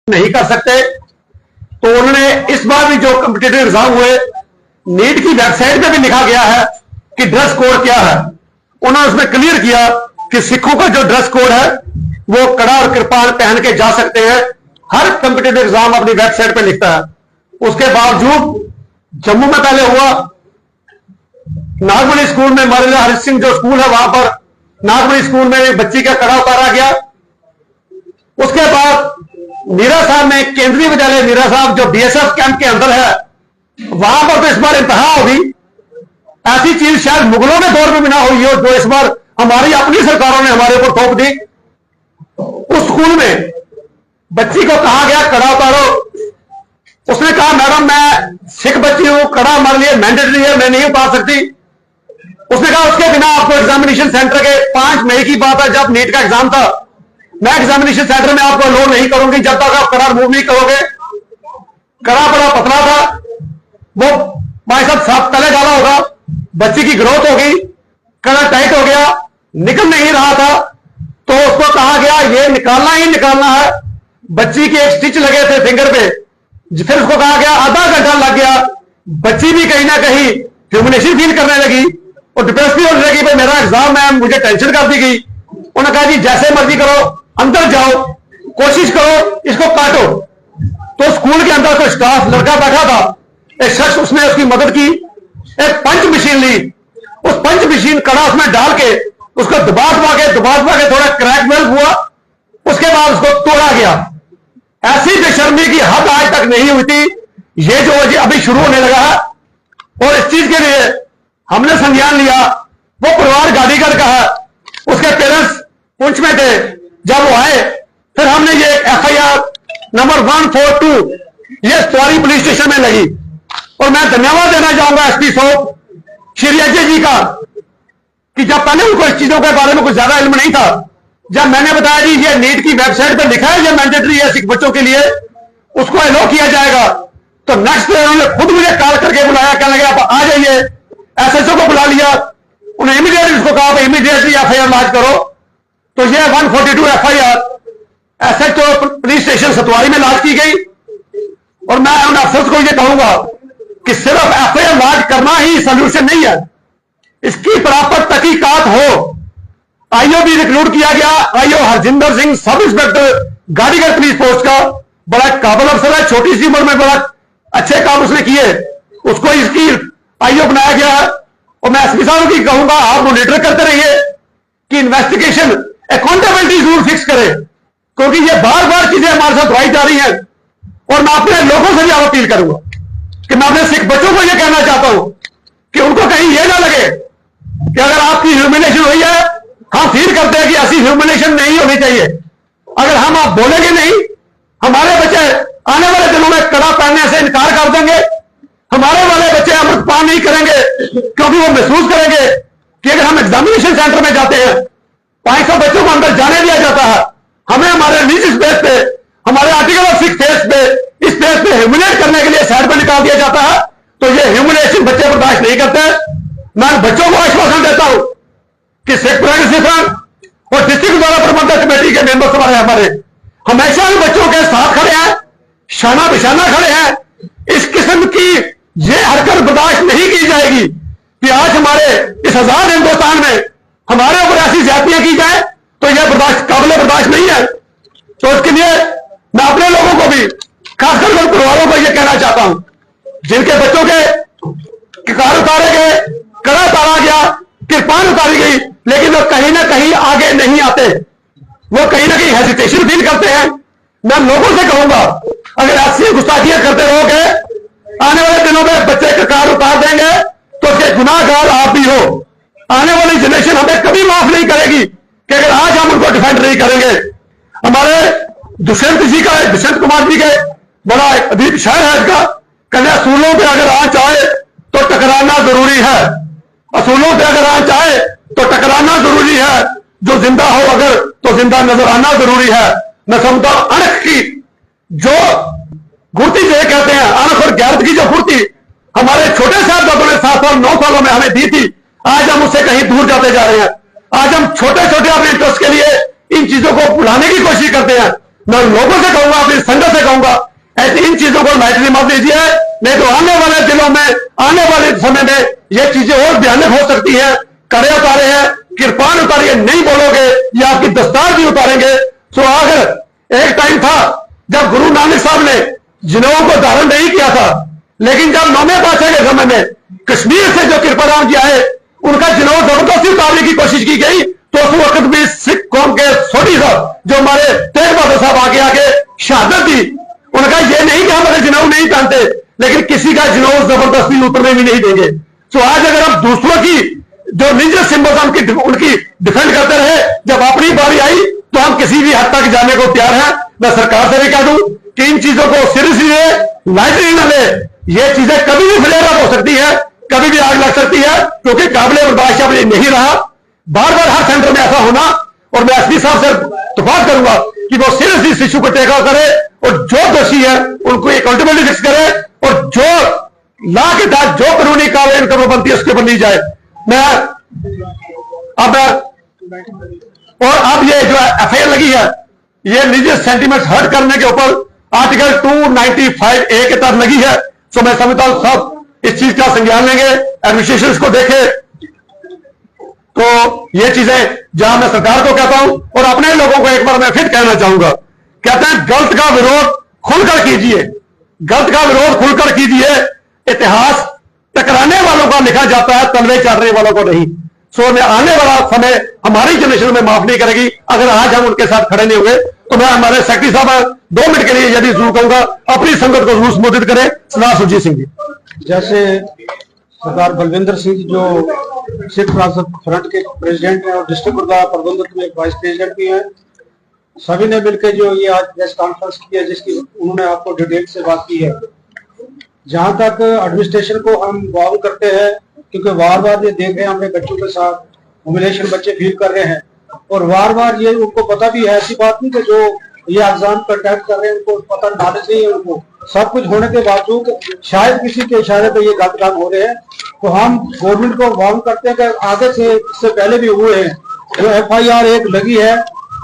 नहीं कर सकते। तो उन्होंने इस बार भी जो कॉम्पिटिटिव एग्जाम हुए, नीट की वेबसाइट पे भी लिखा गया है कि ड्रेस कोड क्या है। उन्होंने उसमें क्लियर किया कि सिखों का जो ड्रेस कोड है वो कड़ा और कृपाण पहन के जा सकते हैं। हर कॉम्पिटिटिव एग्जाम अपनी वेबसाइट पे लिखता है। उसके बावजूद जम्मू में पहले हुआ, नागमणि स्कूल में महाराजा हरि सिंह जो स्कूल है वहां पर नागमणि स्कूल में एक बच्ची का कड़ा उतारा गया। उसके बाद मीरा साहब में केंद्रीय विद्यालय मीरा साहब जो बीएसएफ कैंप के अंदर है, वहां पर तो इस बार इंतहा होगी। ऐसी चीज शायद मुगलों के दौर में भी ना हुई हो जो इस बार हमारी अपनी सरकारों ने हमारे ऊपर थोप दी। उस स्कूल में बच्ची को कहा गया कड़ा उतारो। उसने कहा मैडम मैं सिख बच्ची हूं, कड़ा हमारे लिए मैंडेटरी है, मैं नहीं उतार सकती। उसने कहा उसके बिना आपको एग्जामिनेशन सेंटर के 5 मई की बात है जब नीट का एग्जाम था, मैं एग्जामिनेशन सेंटर में आपको अलाउ नहीं करूंगी जब तक आप कड़ा रिमूव नहीं करोगे। कड़ा बड़ा पतला था, वो भाई साहब तले डाला होगा, बच्ची की ग्रोथ हो गई, कड़ा टाइट हो गया, निकल नहीं रहा था। तो उसको कहा गया ये निकालना ही निकालना है। बच्ची के एक स्टिच लगे थे फिंगर पे, फिर उसको कहा गया आधा घंटा लग गया। बच्ची भी कहीं ना कहीं ह्यूमिलेशन फील करने लगी और डिप्रेस भी होने लगी, भाई मेरा एग्जाम है, मुझे टेंशन कर दी गई। उन्होंने कहा जी जैसे मर्जी करो, अंदर जाओ, कोशिश करो, इसको काटो। तो स्कूल के अंदर कोई स्टाफ लड़का बैठा था, एक शख्स उसने उसकी मदद की, एक पंच मशीन ली, उस पंच मशीन कड़ा उसमें डाल के उसको दबा के थोड़ा क्रैक वेल्व हुआ। उसके बाद उसको तोड़ा गया। ऐसी बेशर्मी की हद आज तक नहीं हुई थी, ये जो अभी शुरू होने लगा है। और इस चीज के लिए हमने संज्ञान लिया। वो परिवार गाड़ीगढ़ का है, उसके पेरेंट्स पुंछ में थे। जब वो आए फिर हमने ये एफआईआर नंबर 142 ये सवारी पुलिस स्टेशन में लगी। और मैं धन्यवाद देना चाहूंगा एसपी साहब श्री अजय जी का कि जब पहले उनको इस चीजों के बारे में कुछ ज्यादा इल्म नहीं था, जब मैंने बताया जी ये नीट की वेबसाइट पर लिखा है ये मैंडेटरी है सिख बच्चों के लिए, उसको अलाउ किया जाएगा, तो नेक्स्ट डे उन्होंने खुद मुझे कॉल करके बुलाया, कहने लगे आप आ जाइए। एसएचओ को बुला लिया, उन्हें इमीडिएटली उसको कहा इमीडिएटली एफआईआर लॉन्च करो। तो ये 142 एफआईआर एसएचओ पुलिस स्टेशन सतवारी में लॉन्च की गई। और मैं उन अफसर्स को ये कहूंगा कि सिर्फ एफआईआर लॉन्च करना ही सोल्यूशन नहीं है, इसकी प्रॉपर तहकीकात हो। आईओ भी रिक्रूट किया गया, IO Harjinder Singh sub inspector Gadigarh police post का बड़ा काबिल अफसर है, छोटी सी उम्र में बड़ा अच्छे काम उसने किए, उसको इसकी आईओ बनाया गया है। और मैं एसपी साहब की कहूंगा आप मॉनिटर करते रहिए कि इन्वेस्टिगेशन अकाउंटेबिलिटी रूल फिक्स करें, क्योंकि ये बार बार चीजें हमारे साथ दोहराई जा रही हैं। और मैं अपने लोगों से भी अपील करूंगा कि मैं अपने सिख बच्चों को यह कहना चाहता हूं कि उनको कहीं यह ना लगे कि अगर आपकी ह्यूमिलेशन हुई है, हम फील करते हैं कि ऐसी ह्यूमिलेशन नहीं होनी चाहिए। अगर हम आप बोलेंगे नहीं, हमारे बच्चे आने वाले दिनों में कड़ा पहनने से इनकार कर देंगे। हमारे वाले बच्चे अमृतपान नहीं करेंगे, क्योंकि वो महसूस करेंगे कि अगर हम एग्जामिनेशन सेंटर में जाते हैं, 500 बच्चों को अंदर जाने दिया जाता है, हमें हमारे रिलीजियस बेस पे, हमारे आर्टिकल ऑफ 6 बेस पे, इस बेस पे ह्यूमिलेट करने के लिए साइड पर निकाल दिया जाता है। तो ये ह्यूमिलेशन बच्चे बर्दाश्त नहीं करते। मैं बच्चों को आश्वासन देता हूं कि सिख प्रोग्रेसिव फ्रंट और डिस्ट्रिक्ट द्वारा प्रबंधक कमेटी के मेंबर्स हमारे हमेशा इन बच्चों के साथ खड़े हैं, शाना बिशाना खड़े हैं। इस किस्म की ये हरकत बर्दाश्त नहीं की जाएगी कि आज हमारे इस आजाद हिंदुस्तान में हमारे ऊपर ऐसी ज्यादतियां की जाए, तो यह बर्दाश्त काबिल बर्दाश्त नहीं है। तो इसके लिए मैं अपने लोगों को भी, खासकर उन परिवारों को यह कहना चाहता हूं जिनके बच्चों के कार उतारे गए, कड़ा उतारा गया, कृपान उतारी गई, लेकिन वो कहीं ना कहीं आगे नहीं आते, वो कहीं ना कहीं हेजिटेशन फील करते हैं। मैं लोगों से कहूंगा अगर ऐसी गुस्ताखियां करते रहोगे, आने वाले दिनों में बच्चे का कार उतार देंगे तो उसके गुनाहगार आप भी हो। आने वाली जनरेशन हमें कभी माफ नहीं करेगी कि अगर आज हम उनको डिफेंड नहीं करेंगे। हमारे दुष्यंत कुमार जी के बड़ा अदीब शायर है इसका, कहते असूलों पे अगर आंच आए तो टकराना जरूरी है, असूलों पे अगर आंच आए तो टकराना जरूरी है, जो जिंदा हो अगर तो जिंदा नजर आना जरूरी है। मैं समझता हूं अणख की जो गुर्ती जो कहते हैं, अणख और गैरत की जो गुर्ती हमारे छोटे साहबजादों ने 7 साल 9 सालों में हमें दी थी, आज हम उससे कहीं दूर जाते जा रहे हैं। आज हम छोटे छोटे अपने इंटरेस्ट के लिए इन चीजों को भुलाने की कोशिश करते हैं। मैं लोगों से कहूंगा, अपनी संगत से चाहूंगा, ऐसी इन चीजों को लाइटली मत लीजिए, नहीं तो आने वाले दिनों में, आने वाले समय में ये चीजें और भयानक हो सकती है। कड़े उतारे हैं, कृपान उतारिए, नहीं बोलोगे ये आपकी दस्तार भी उतारेंगे। तो अगर एक टाइम था जब गुरु नानक साहब ने जिनेऊ को धारण नहीं किया था, लेकिन जब नौवें पातशाह के समय में कश्मीर से जो कृपाराम जी आए, उनका जिनेऊ जबरदस्ती उतारने की कोशिश की गई, तो उस वक्त भी सिख कौम के सोढ़ी साहब जो हमारे तेग बहादुर साहब आगे शहादत दी, उनका ये नहीं कि हम अगर जिनेऊ नहीं पहनते, लेकिन किसी का जिनेऊ जबरदस्ती उतरने भी नहीं देंगे। तो आज अगर हम दूसरों की जो रिलीजियस सिंबल्स उनकी डिफेंड करते रहे, जब अपनी बारी आई तो हम किसी भी हद तक जाने को तैयार हैं। मैं सरकार से भी कह दूं कि इन चीजों को सीरियसली ले, लाइटली न ले। ये चीजें कभी भी फ्लेयर अप हो सकती है, कभी भी आग लग सकती है, क्योंकि काबिल बर्दाश्त अब ये नहीं रहा। बार बार हर सेंटर में ऐसा होना, और मैं एसपी साहब से इत्तेफाक करूंगा कि वो सीरियसली इस इशू को टेकअप करे और जो दोषी है उनको अकाउंटेबिलिटी फिक्स करे, और जो लॉ के तहत जो कानूनी कार्रवाई इनके ऊपर बनती है उसके ऊपर ली जाए। मैं अब ये जो एफआईआर लगी है, ये रिलीजियस सेंटीमेंट्स हर्ट करने के ऊपर आर्टिकल 295A के तहत लगी है। तो मैं समझता हूं सब इस चीज का संज्ञान लेंगे, एडमिनिस्ट्रेशन इसको देखे। तो ये चीजें जहां मैं सरकार को कहता हूं और अपने लोगों को एक बार मैं फिर कहना चाहूंगा, कहते हैं गलत का विरोध खुलकर कीजिए, गलत का विरोध खुलकर कीजिए। इतिहास टकराने वालों का लिखा जाता है, तलवे चाटने वालों को नहीं। सो आने वाला समय हमारी जनरेशन में माफ नहीं करेगी अगर आज हम उनके साथ खड़े नहीं हुए। तो मैं हमारे सेक्रेटरी साहब 2 मिनट के लिए यदि जरूर कहूंगा अपनी संगत को जरूर संबोधित करें। सरदार सुरजीत सिंह जी। जैसे सरदार बलविंदर सिंह जी जो सिख फ्रंट के प्रेसिडेंट हैं और डिस्ट्रिक्ट गुरुद्वारा प्रबंधक में वाइस प्रेसिडेंट भी हैं, सभी ने मिलकर जो ये आज प्रेस कॉन्फ्रेंस की है, जिसकी उन्होंने आपको डिटेल से बात की है। जहां तक एडमिनिस्ट्रेशन को हम वार्न करते हैं, क्योंकि बार बार ये देख रहे हैं अपने बच्चों के साथ ह्यूमिलेशन बच्चे फील कर रहे हैं, और बार बार ये उनको पता भी है, ऐसी बात नहीं कि जो ये एग्जाम कंडक्ट कर रहे हैं उनको पता नॉलेज नहीं है, उनको सब कुछ होने के बावजूद शायद किसी के इशारे पे ये गलत काम हो रहे हैं। तो हम गवर्नमेंट को वार्न करते हैं कि आगे से, इससे पहले भी हुए हैं, जो FIR एक लगी है,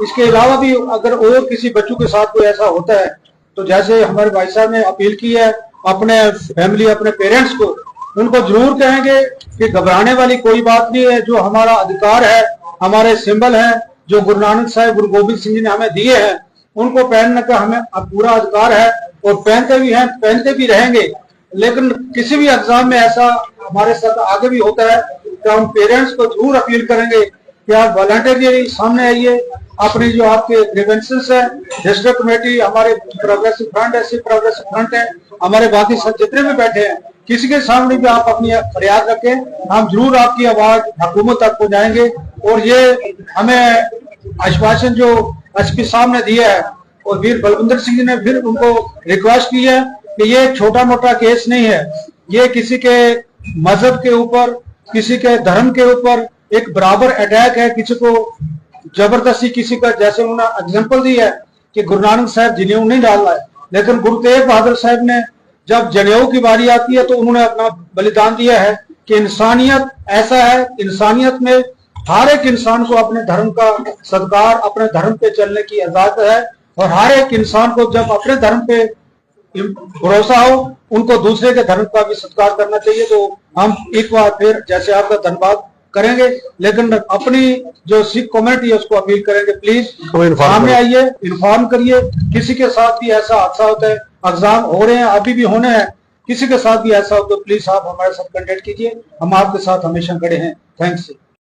इसके अलावा भी अगर और किसी बच्चों के साथ कोई ऐसा होता है, तो जैसे हमारे भाई साहब ने अपील की है अपने फैमिली, अपने पेरेंट्स को, उनको जरूर कहेंगे कि घबराने वाली कोई बात नहीं है। जो हमारा अधिकार है, हमारे सिंबल हैं जो गुरु नानक साहब, गुरु गोबिंद सिंह जी ने हमें दिए हैं, उनको पहनने का हमें अब पूरा अधिकार है, और पहनते भी हैं, पहनते भी रहेंगे। लेकिन किसी भी एग्जाम में ऐसा हमारे साथ आगे भी होता है, तो हम पेरेंट्स को जरूर अपील करेंगे कि आप वॉलंटियरली सामने आइए, अपनी जो आपके ग्रीवेंसेस है, डिस्ट्रिक्ट कमेटी, हमारे प्रोग्रेसिव फ्रंट है, सिख प्रोग्रेसिव फ्रंट है, हमारे बाकी सब जितने भी बैठे हैं, किसी के सामने भी आप अपनी फरियाद रखें, हम जरूर आपकी आवाज हुकूमत तक पहुंचाएंगे। और ये हमें आश्वासन जो एसपी साहब ने दिया है, और वीर बलविंदर सिंह जी ने फिर उनको रिक्वेस्ट की है कि ये छोटा मोटा केस नहीं है, ये किसी के मजहब के ऊपर, किसी के धर्म के ऊपर एक बराबर अटैक है। किसी को जबरदस्ती, किसी का, जैसे उन्होंने एग्जाम्पल दी है कि गुरु नानक साहब जनेऊ नहीं डालना है, लेकिन गुरु तेग बहादुर साहब ने जब जनेऊ की बारी आती है तो उन्होंने अपना बलिदान दिया है कि इंसानियत ऐसा है, इंसानियत में हर एक इंसान को अपने धर्म का सत्कार, अपने धर्म पे चलने की इजाजत है, और हर एक इंसान को जब अपने धर्म पे भरोसा हो, उनको दूसरे के धर्म का भी सत्कार करना चाहिए। तो हम एक बार फिर जैसे आपका धन्यवाद करेंगे, लेकिन अपनी जो सिख कम्युनिटी है उसको अपील करेंगे, प्लीज सामने आइए, इन्फॉर्म करिए। किसी के साथ भी ऐसा हादसा होता है, एग्जाम हो रहे हैं, अभी भी होने हैं, किसी के साथ भी ऐसा हो तो प्लीज आप हमारे साथ कांटेक्ट कीजिए, हम आपके साथ हमेशा खड़े हैं। थैंक्स।